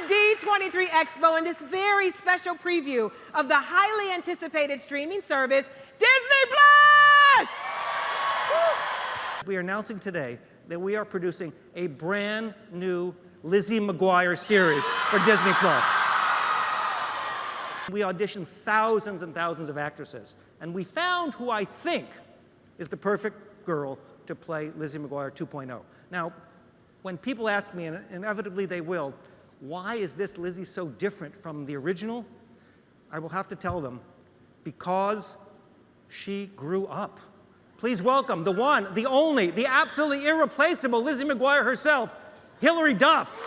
the D23 Expo and this very special preview of the highly anticipated streaming service, Disney Plus! We are announcing today that we are producing a brand new Lizzie McGuire series for Disney Plus. We auditioned thousands and thousands of actresses, and we found who I think is the perfect girl to play Lizzie McGuire 2.0. Now, when people ask me, and inevitably they will, why is this Lizzie so different from the original? I will have to tell them, because she grew up. Please welcome the one, the only, the absolutely irreplaceable Lizzie McGuire herself, Hilary Duff.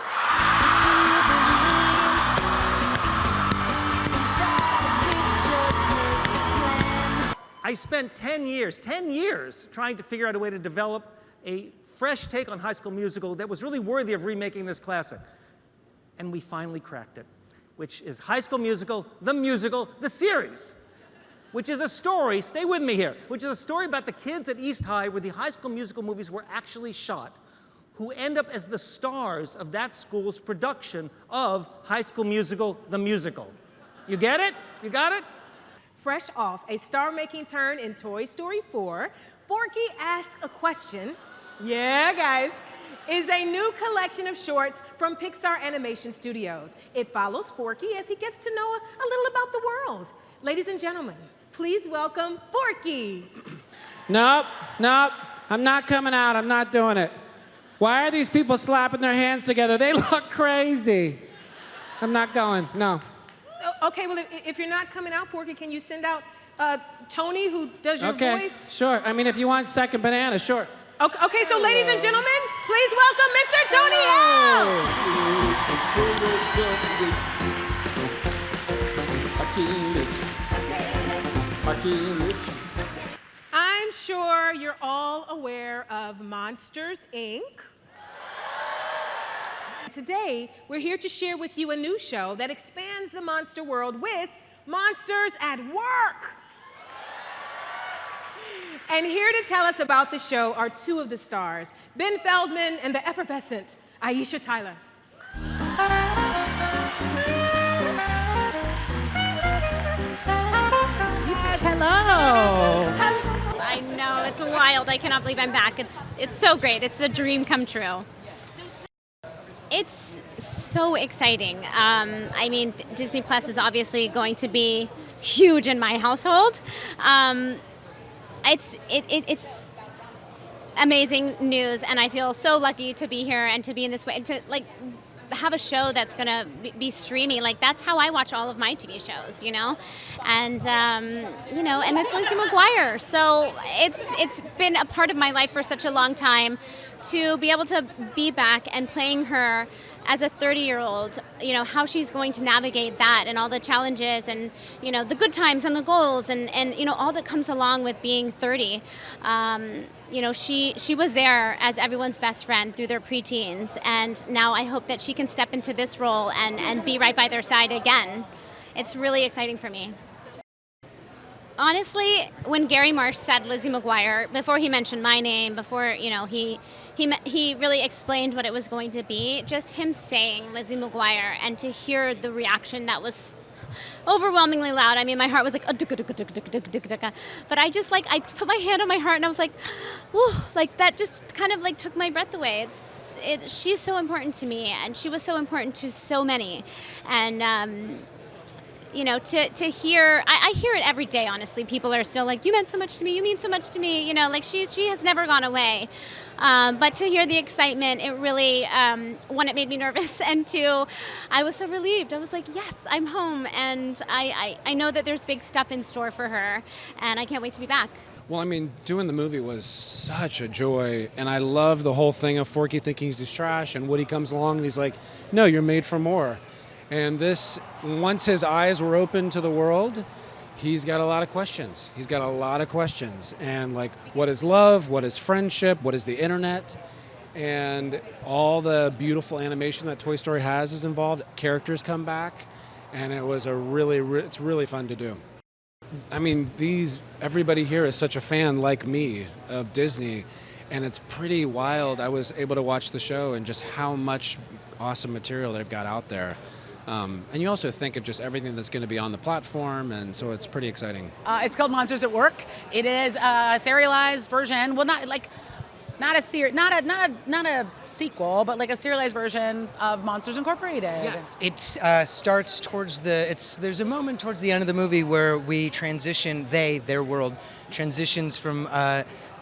I spent 10 years trying to figure out a way to develop a fresh take on High School Musical that was really worthy of remaking this classic. And we finally cracked it, which is High School Musical, the series, which is a story, stay with me here, which is a story about the kids at East High where the High School Musical movies were actually shot, who end up as the stars of that school's production of High School Musical, the musical. You get it? You got it? Fresh off a star-making turn in Toy Story 4, Forky asks a question. Yeah, guys. Is a new collection of shorts from Pixar Animation Studios. It follows Forky as he gets to know a little about the world. Ladies and gentlemen, please welcome Forky. Nope, I'm not coming out, I'm not doing it. Why are these people slapping their hands together? They look crazy. I'm not going, no. Okay, well, if you're not coming out, Forky, can you send out Tony, who does your voice? Okay, sure. I mean, if you want second banana, sure. Okay, so ladies and gentlemen, please welcome Mr. Tony Hale! I'm sure you're all aware of Monsters, Inc. Today, we're here to share with you a new show that expands the monster world with Monsters at Work. And here to tell us about the show are two of the stars, Ben Feldman and the effervescent Aisha Tyler. Yes, hello. I know, it's wild. I cannot believe I'm back. It's so great. It's a dream come true. It's so exciting. I mean, Disney Plus is obviously going to be huge in my household. It's amazing news, and I feel so lucky to be here and to be in this way, and to have a show that's gonna be streaming. That's how I watch all of my TV shows, you know, and and it's Lizzie McGuire. So it's been a part of my life for such a long time to be able to be back and playing her as a 30-year-old, how she's going to navigate that and all the challenges and, the good times and the goals and all that comes along with being 30. She was there as everyone's best friend through their preteens, and now I hope that she can step into this role and be right by their side again. It's really exciting for me. Honestly, when Gary Marsh said Lizzie McGuire, before he mentioned my name, before he really explained what it was going to be, just him saying Lizzie McGuire and to hear the reaction that was overwhelmingly loud. I mean, my heart was like, but I just I put my hand on my heart and I was like, whew, that just kind of took my breath away. She's so important to me, and she was so important to so many, and to hear, I hear it every day, honestly. People are still like, you meant so much to me, you mean so much to me, she has never gone away. But to hear the excitement, it really, one, it made me nervous, and two, I was so relieved. I was like, yes, I'm home, and I know that there's big stuff in store for her, and I can't wait to be back. Well, I mean, doing the movie was such a joy, and I love the whole thing of Forky thinking he's trash, and Woody comes along and he's like, no, you're made for more. And this, once his eyes were open to the world, he's got a lot of questions. And what is love? What is friendship? What is the internet? And all the beautiful animation that Toy Story has is involved. Characters come back, and it was it's really fun to do. I mean, everybody here is such a fan like me of Disney, and it's pretty wild. I was able to watch the show and just how much awesome material they've got out there. And you also think of just everything that's going to be on the platform, and so it's pretty exciting. It's called Monsters at Work. It is a serialized version. Well, not a sequel, but like a serialized version of Monsters Incorporated. Yes, it starts towards there's a moment towards the end of the movie where we transition, their world, transitions from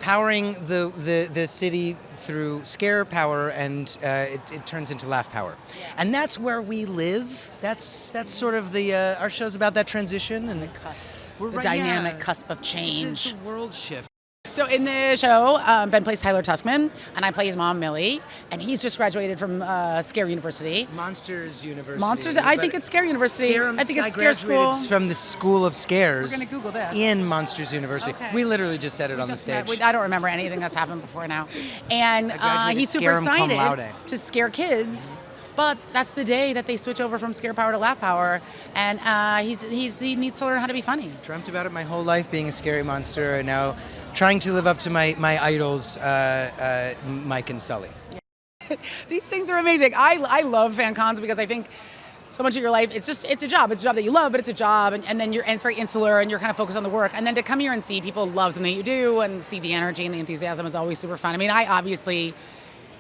powering the city through scare power, and it turns into laugh power. Yeah. And that's where we live. That's sort of our show's about that transition. And the cusp, dynamic cusp of change. It's a world shift. So in the show, Ben plays Tyler Tuskman, and I play his mom, Millie, and he's just graduated from Scare University. Monsters University. Monsters? I think it's Scare University. I think it's Scare School. It's from the School of Scares. We're going to Google this. In Monsters University. Okay. We literally just said it on the stage. I don't remember anything that's happened before now. And he's super excited to scare kids. But that's the day that they switch over from scare power to laugh power, and he needs to learn how to be funny. Dreamt about it my whole life, being a scary monster, and now trying to live up to my idols, Mike and Sully. These things are amazing. I love fan cons because I think so much of your life, it's a job. It's a job that you love, but it's a job, and then it's very insular, and you're kind of focused on the work. And then to come here and see people love something you do, and see the energy and the enthusiasm is always super fun. I mean, I obviously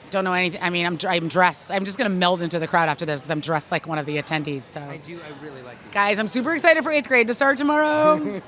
don't know anything. I mean, I'm dressed. I'm just going to meld into the crowd after this because I'm dressed like one of the attendees. So I really like these. Guys, I'm super excited for 8th grade to start tomorrow.